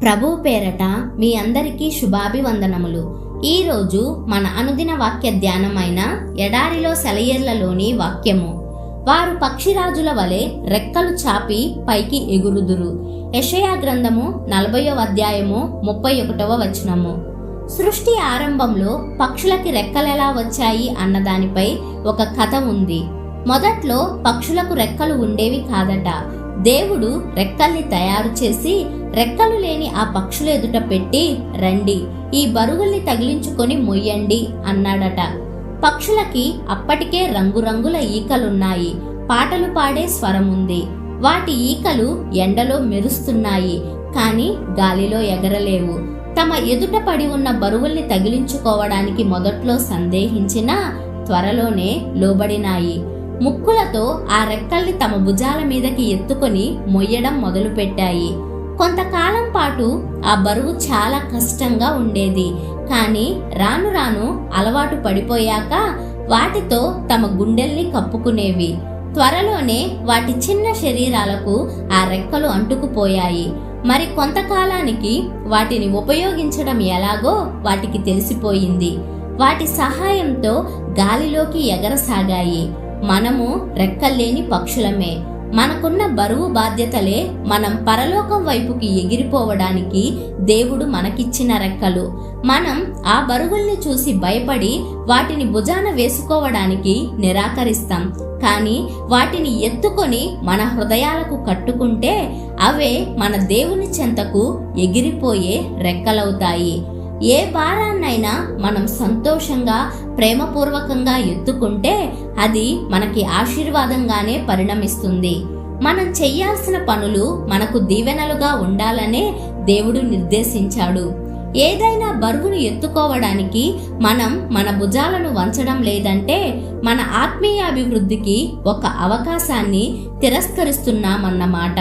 ప్రభువు పేరట మీ అందరికీ శుభాభివందనములు. ఈరోజు మన అనుదిన వాక్య ధ్యానమైన ఎడారిలో సెలయేర్లలోని వాక్యము. వారు పక్షిరాజుల వలె రెక్కలు చాపి పైకి ఎగురుదురు. యెషయా గ్రంథము 40వ అధ్యాయము 31వ వచనము. సృష్టి ఆరంభంలో పక్షులకి రెక్కలెలా వచ్చాయి అన్నదానిపై ఒక కథ ఉంది. మొదట్లో పక్షులకు రెక్కలు ఉండేవి కాదట. దేవుడు రెక్కల్ని తయారు చేసి రెక్కలు లేని ఆ పక్షుల ఎదుట పెట్టి, రండి ఈ బరువుల్ని తగిలించుకొని మొయ్యండి అన్నాడట. పక్షులకి అప్పటికే రంగురంగుల ఈకలున్నాయి, పాటలు పాడే స్వరముంది. వాటి ఈకలు ఎండలో మెరుస్తున్నాయి, కానీ గాలిలో ఎగరలేవు. తమ ఎదుట పడి ఉన్న బరువుల్ని తగిలించుకోవడానికి మొదట్లో సందేహించినా త్వరలోనే లోబడినాయి. ముక్కులతో ఆ రెక్కల్ని తమ భుజాల మీదకి ఎత్తుకొని మొయ్యడం మొదలుపెట్టాయి. కొంతకాలం పాటు ఆ బరువు చాలా కష్టంగా ఉండేది, కానీ రాను రాను అలవాటు పడిపోయాక వాటితో తమ గుండెల్ని కప్పుకునేవి. త్వరలోనే వాటి చిన్న శరీరాలకు ఆ రెక్కలు అంటుకుపోయాయి. మరి కొంతకాలానికి వాటిని ఉపయోగించడం ఎలాగో వాటికి తెలిసిపోయింది. వాటి సహాయంతో గాలిలోకి ఎగరసాగాయి. మనము రెక్కల్లేని పక్షులమే. మనకున్న బరువు బాధ్యతలే మనం పరలోకం వైపుకి ఎగిరిపోవడానికి దేవుడు మనకిచ్చిన రెక్కలు. మనం ఆ బరువుల్ని చూసి భయపడి వాటిని భుజాన వేసుకోవడానికి నిరాకరిస్తాం. కానీ వాటిని ఎత్తుకొని మన హృదయాలకు కట్టుకుంటే అవే మన దేవుని చెంతకు ఎగిరిపోయే రెక్కలవుతాయి. ఏ భారాన్నైనా మనం సంతోషంగా ప్రేమపూర్వకంగా ఎత్తుకుంటే అది మనకి ఆశీర్వాదంగానే పరిణమిస్తుంది. మనం చెయ్యాల్సిన పనులు మనకు దీవెనలుగా ఉండాలనే దేవుడు నిర్దేశించాడు. ఏదైనా బరువును ఎత్తుకోవడానికి మనం మన భుజాలను వంచడం లేదంటే మన ఆత్మీయ అభివృద్ధికి ఒక అవకాశాన్ని తిరస్కరిస్తున్నామన్నమాట.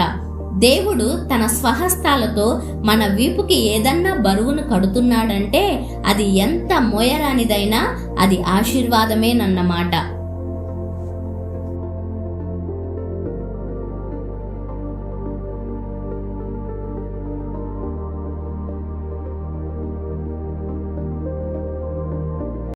దేవుడు తన స్వహస్తాలతో మన వీపుకి ఏదన్నా బరువును కడుతున్నాడంటే అది ఎంత మోయరానిదైనా అది ఆశీర్వాదమేనన్నమాట.